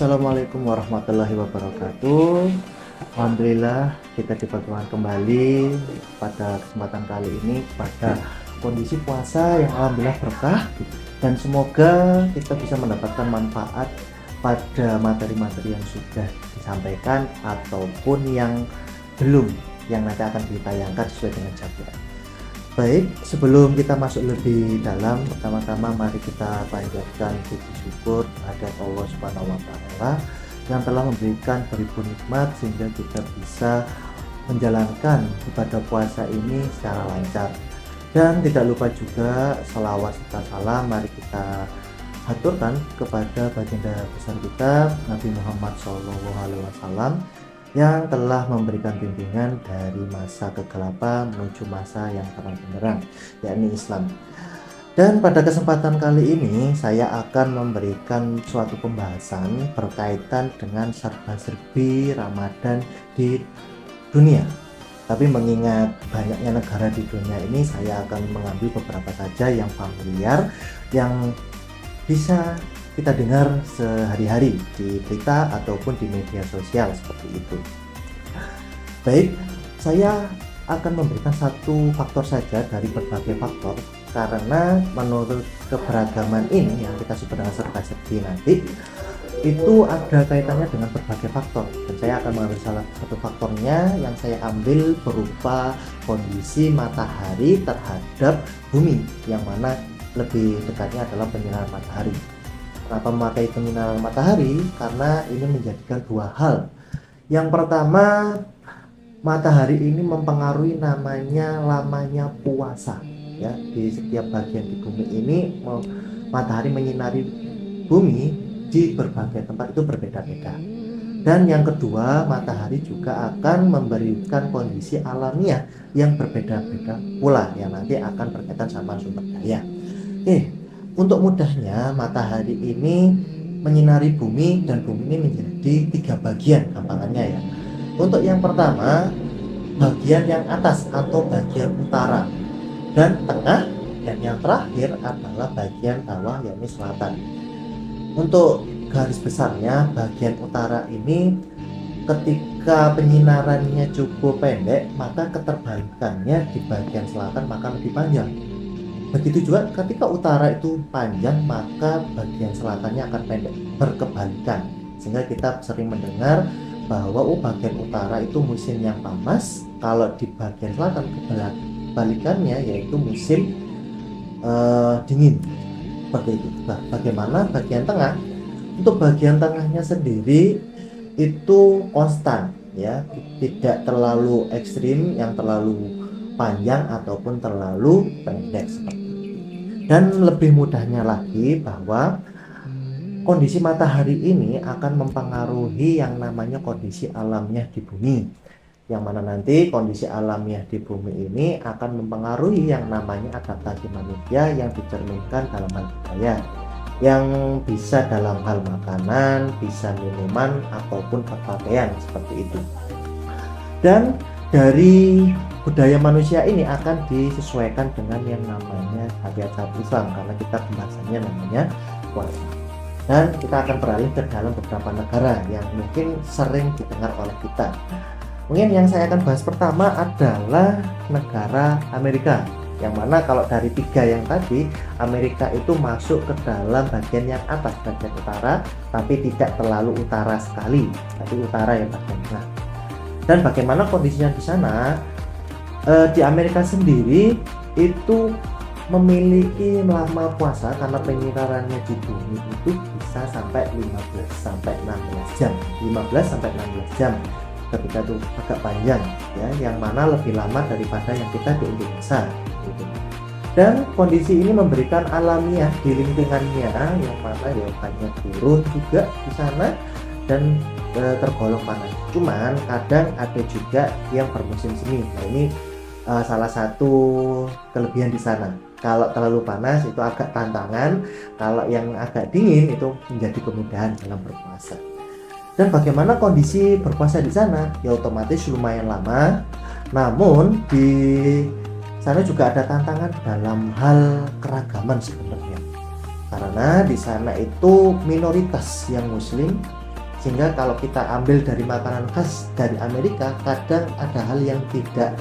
Assalamualaikum warahmatullahi wabarakatuh. Alhamdulillah kita dipertemukan kembali pada kesempatan kali ini pada kondisi puasa yang alhamdulillah berkah, dan semoga kita bisa mendapatkan manfaat pada materi-materi yang sudah disampaikan ataupun yang belum, yang nanti akan ditayangkan sesuai dengan jadwal. Baik, sebelum kita masuk lebih dalam, pertama-tama mari kita panjatkan puji syukur terhadap Allah Subhanahu wa Ta'ala yang telah memberikan beribu nikmat sehingga kita bisa menjalankan ibadah puasa ini secara lancar. Dan tidak lupa juga selawat serta salam mari kita haturkan kepada baginda besar kita Nabi Muhammad SAW yang telah memberikan bimbingan dari masa kegelapan menuju masa yang terang benderang, yakni Islam. Dan pada kesempatan kali ini saya akan memberikan suatu pembahasan berkaitan dengan serba-serbi Ramadan di dunia. Tapi mengingat banyaknya negara di dunia ini, saya akan mengambil beberapa saja yang familiar, yang bisa kita dengar sehari-hari di berita ataupun di media sosial seperti itu. Baik, saya akan memberikan satu faktor saja dari berbagai faktor, karena menurut keberagaman ini yang kita sebut dengan serba-serbi nanti itu ada kaitannya dengan berbagai faktor, dan saya akan mengambil salah satu faktornya yang saya ambil berupa kondisi matahari terhadap bumi, yang mana lebih dekatnya adalah penyinaran matahari. Kenapa memakai penyinaran matahari? Karena ini menjadikan dua hal. Yang pertama, matahari ini mempengaruhi lamanya puasa. Ya, di setiap bagian di bumi ini matahari menyinari bumi di berbagai tempat itu berbeda-beda. Dan yang kedua, matahari juga akan memberikan kondisi alamiah yang berbeda-beda pula, yang nanti akan berkaitan sama sumber daya. Untuk mudahnya, matahari ini menyinari bumi, dan bumi ini menjadi tiga bagian gampangannya ya. Untuk yang pertama, bagian yang atas atau bagian utara dan tengah, dan yang terakhir adalah bagian bawah yakni selatan. Untuk garis besarnya, bagian utara ini ketika penyinarannya cukup pendek, maka keterbalikannya di bagian selatan maka lebih panjang. Begitu juga ketika utara itu panjang, maka bagian selatannya akan pendek, berkebalikan. Sehingga kita sering mendengar bahwa bagian utara itu musim yang panas, kalau di bagian selatan kebalikannya yaitu musim dingin. Seperti itu. Nah, bagaimana bagian tengah? Untuk bagian tengahnya sendiri itu konstan ya, tidak terlalu ekstrim yang terlalu panjang ataupun terlalu pendek seperti itu. Dan lebih mudahnya lagi bahwa kondisi matahari ini akan mempengaruhi yang namanya kondisi alamiah di bumi, yang mana nanti kondisi alamiah di bumi ini akan mempengaruhi yang namanya adaptasi manusia yang dicerminkan dalam hal budaya, yang bisa dalam hal makanan, bisa minuman ataupun berpakaian seperti itu. Dan dari budaya manusia ini akan disesuaikan dengan yang namanya syariat Islam, karena kita pembahasannya namanya puasa. Dan kita akan beralih ke dalam beberapa negara yang mungkin sering didengar oleh kita. Mungkin yang saya akan bahas pertama adalah negara Amerika, yang mana kalau dari tiga yang tadi, Amerika itu masuk ke dalam bagian yang atas, bagian utara, tapi tidak terlalu utara sekali, tapi utara yang bagian tengah. Dan bagaimana kondisinya di sana? Di Amerika sendiri itu memiliki lama puasa karena penyinarannya di bumi itu bisa sampai 15 sampai 16 jam. 15 sampai 16 jam ketika itu agak panjang ya, yang mana lebih lama daripada yang kita di Indonesia gitu. Dan kondisi ini memberikan alamiah di lingkungannya, yang mana ya banyak turun juga di sana dan tergolong panas. Cuman kadang ada juga yang bermusim semi. Nah, ini salah satu kelebihan di sana. Kalau terlalu panas itu agak tantangan, kalau yang agak dingin itu menjadi kemudahan dalam berpuasa. Dan bagaimana kondisi berpuasa di sana? Ya otomatis lumayan lama. Namun di sana juga ada tantangan dalam hal keragaman sebenarnya. Karena di sana itu minoritas yang muslim Sehingga kalau kita ambil dari makanan khas dari Amerika, kadang ada hal yang tidak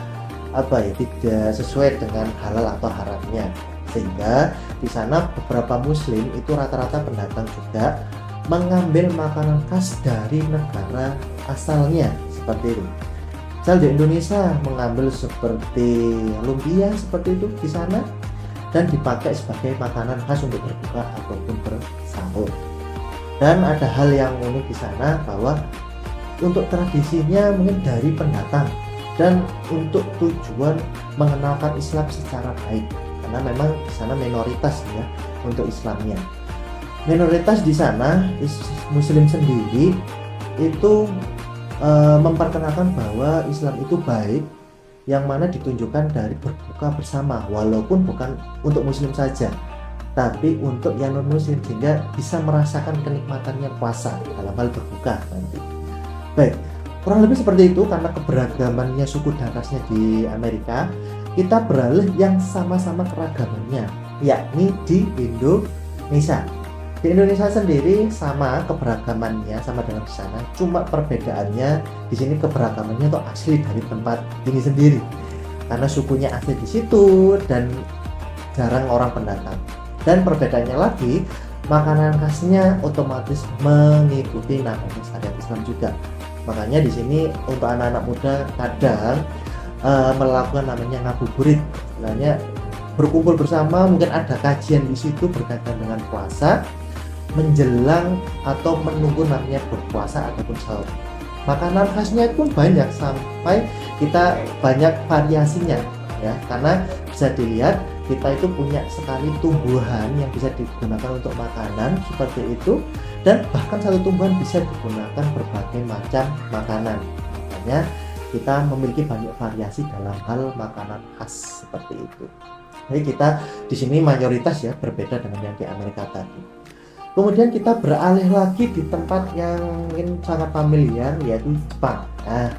tidak sesuai dengan halal atau haramnya. Sehingga di sana beberapa muslim itu rata-rata pendatang juga mengambil makanan khas dari negara asalnya seperti itu. Misal di Indonesia mengambil seperti lumpia seperti itu di sana dan dipakai sebagai makanan khas untuk berbuka ataupun bersahur. Dan ada hal yang unik di sana bahwa untuk tradisinya mungkin dari pendatang dan untuk tujuan mengenalkan Islam secara baik, karena memang di sana minoritas ya untuk Islamnya. Minoritas di sana muslim sendiri itu memperkenalkan bahwa Islam itu baik, yang mana ditunjukkan dari berbuka bersama, walaupun bukan untuk muslim saja tapi untuk yang non muslim, sehingga bisa merasakan kenikmatannya puasa dalam hal berbuka nanti. Baik, kurang lebih seperti itu. Karena keberagamannya suku dan rasnya di Amerika, kita beralih yang sama-sama keragamannya, yakni di Indonesia. Di Indonesia sendiri sama keberagamannya sama dengan di sana, cuma perbedaannya di sini keberagamannya itu asli dari tempat ini sendiri, karena sukunya asli di situ dan jarang orang pendatang. Dan perbedaannya lagi, makanan khasnya otomatis mengikuti namanya syariat Islam juga. Makanya di sini untuk anak-anak muda kadang melakukan namanya ngabuburit, istilahnya berkumpul bersama, mungkin ada kajian di situ berkaitan dengan puasa, menjelang atau menunggu namanya berpuasa ataupun sahur. Makanan khasnya pun banyak, sampai kita banyak variasinya ya, karena bisa dilihat kita itu punya sekali tumbuhan yang bisa digunakan untuk makanan seperti itu, dan bahkan satu tumbuhan bisa digunakan berbagai macam makanan. Makanya kita memiliki banyak variasi dalam hal makanan khas seperti itu. Jadi kita di sini mayoritas ya berbeda dengan yang di Amerika tadi. Kemudian kita beralih lagi di tempat yang mungkin sangat familiar, yaitu Jepang. Nah,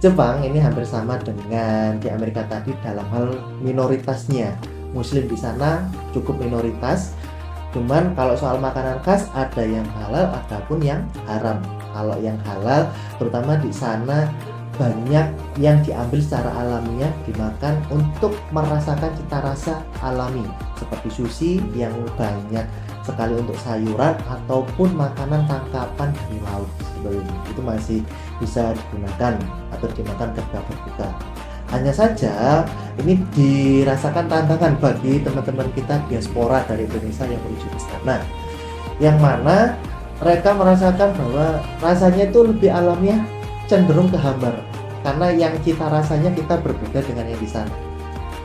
Jepang ini hampir sama dengan di Amerika tadi dalam hal minoritasnya. Muslim di sana cukup minoritas. Cuman kalau soal makanan khas ada yang halal, ada pun yang haram. Kalau yang halal terutama di sana banyak yang diambil secara alamiah dimakan untuk merasakan cita rasa alami, seperti sushi yang banyak sekali untuk sayuran ataupun makanan tangkapan dari laut sebelumnya, itu masih bisa digunakan atau dimakan ketika berbuka. Hanya saja ini dirasakan tantangan bagi teman-teman kita diaspora dari Indonesia yang menuju ke sana, yang mana mereka merasakan bahwa rasanya itu lebih alamiah, cenderung ke hambar, karena yang cita rasanya kita berbeda dengan yang di sana.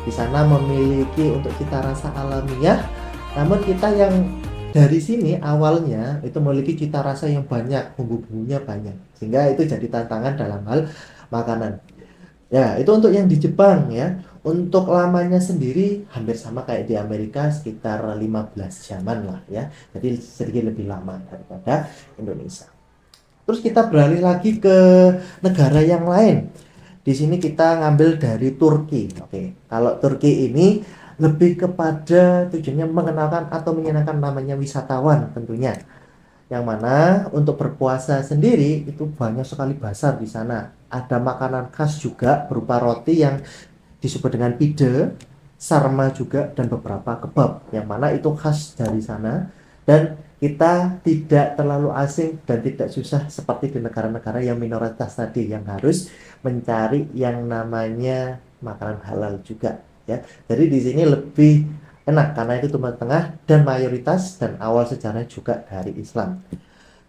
Di sana memiliki untuk cita rasa alamiah, namun kita yang dari sini awalnya itu memiliki cita rasa yang banyak, bumbu-bumbunya banyak, sehingga itu jadi tantangan dalam hal makanan. Ya, itu untuk yang di Jepang ya. Untuk lamanya sendiri hampir sama kayak di Amerika, sekitar 15 jaman lah ya. Jadi sedikit lebih lama daripada Indonesia. Terus kita beralih lagi ke negara yang lain. Di sini kita ngambil dari Turki. Oke, kalau Turki ini lebih kepada tujuannya mengenalkan atau menyenangkan namanya wisatawan tentunya. Yang mana untuk berpuasa sendiri itu banyak sekali bazar di sana. Ada makanan khas juga berupa roti yang disebut dengan pide, sarma juga, dan beberapa kebab yang mana itu khas dari sana, dan kita tidak terlalu asing dan tidak susah seperti di negara-negara yang minoritas tadi yang harus mencari yang namanya makanan halal juga ya. Jadi di sini lebih enak karena itu Timur Tengah dan mayoritas dan awal sejarah juga dari Islam.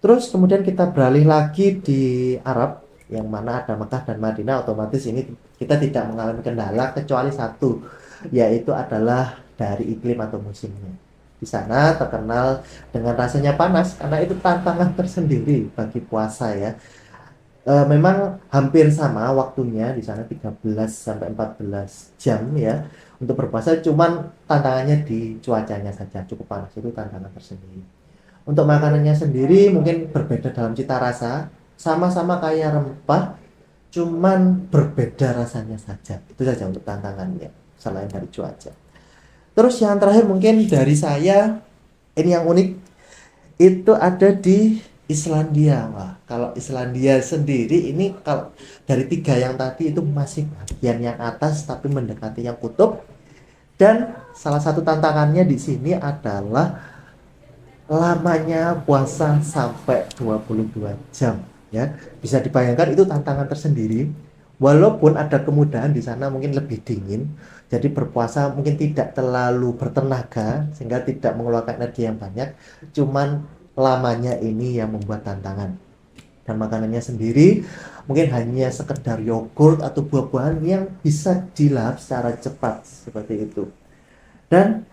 Terus kemudian kita beralih lagi di Arab, yang mana ada Mekah dan Madinah. Otomatis ini kita tidak mengalami kendala kecuali satu, yaitu adalah dari iklim atau musimnya. Di sana terkenal dengan rasanya panas karena itu tantangan tersendiri bagi puasa ya. Memang hampir sama waktunya di sana 13 sampai 14 jam ya untuk berpuasa, cuman tantangannya di cuacanya saja, cukup panas, itu tantangan tersendiri. Untuk makanannya sendiri mungkin berbeda dalam cita rasa, sama-sama kaya rempah, cuman berbeda rasanya saja. Itu saja untuk tantangannya selain dari cuaca. Terus yang terakhir mungkin dari saya, ini yang unik, itu ada di Islandia. Wah, kalau Islandia sendiri ini kalau dari tiga yang tadi itu masih bagian yang atas tapi mendekati yang kutub. Dan salah satu tantangannya di sini adalah lamanya puasa sampai 22 jam ya. Bisa dibayangkan itu tantangan tersendiri. Walaupun ada kemudahan di sana mungkin lebih dingin, jadi berpuasa mungkin tidak terlalu bertenaga sehingga tidak mengeluarkan energi yang banyak, cuman lamanya ini yang membuat tantangan. Dan makanannya sendiri mungkin hanya sekedar yogurt atau buah-buahan yang bisa dilahap secara cepat seperti itu. Dan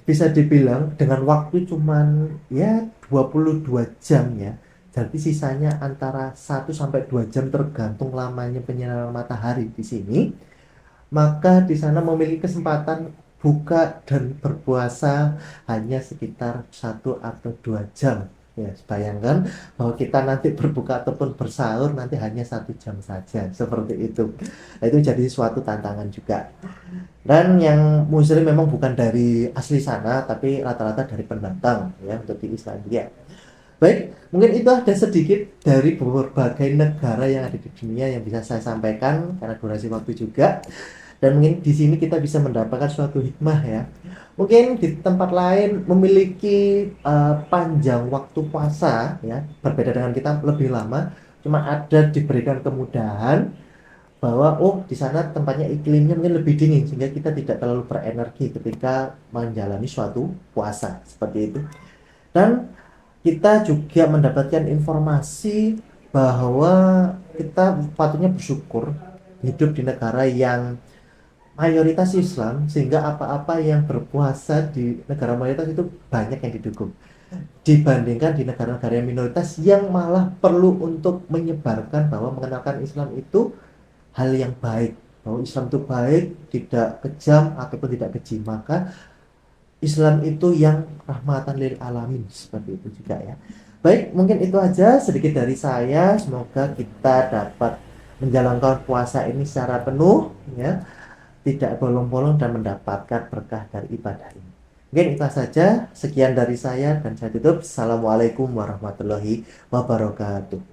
bisa dibilang dengan waktu cuman ya 22 jam ya. Jadi sisanya antara 1 sampai 2 jam tergantung lamanya penyinaran matahari di sini. Maka di sana memiliki kesempatan buka dan berpuasa hanya sekitar 1 atau 2 jam. Ya, bayangkan bahwa kita nanti berbuka ataupun bersahur nanti hanya 1 jam saja, seperti itu. Nah, itu jadi suatu tantangan juga. Dan yang muslim memang bukan dari asli sana, tapi rata-rata dari pendatang ya untuk di Islandia. Baik, mungkin itu ada sedikit dari berbagai negara yang ada di dunia yang bisa saya sampaikan karena durasi waktu juga. Dan mungkin di sini kita bisa mendapatkan suatu hikmah ya. Mungkin di tempat lain memiliki panjang waktu puasa ya, berbeda dengan kita lebih lama, cuma ada diberikan kemudahan bahwa di sana tempatnya iklimnya mungkin lebih dingin sehingga kita tidak terlalu berenergi ketika menjalani suatu puasa seperti itu. Dan kita juga mendapatkan informasi bahwa kita patutnya bersyukur hidup di negara yang mayoritas Islam sehingga apa-apa yang berpuasa di negara mayoritas itu banyak yang didukung dibandingkan di negara-negara yang minoritas yang malah perlu untuk menyebarkan bahwa mengenalkan Islam itu hal yang baik, bahwa Islam itu baik, tidak kejam ataupun tidak keji. Maka Islam itu yang rahmatan lil alamin, seperti itu juga ya. Baik, mungkin itu aja sedikit dari saya. Semoga kita dapat menjalankan puasa ini secara penuh ya, tidak bolong-bolong dan mendapatkan berkah dari ibadah ini. Mungkin itu saja, sekian dari saya dan saya tutup. Assalamualaikum warahmatullahi wabarakatuh.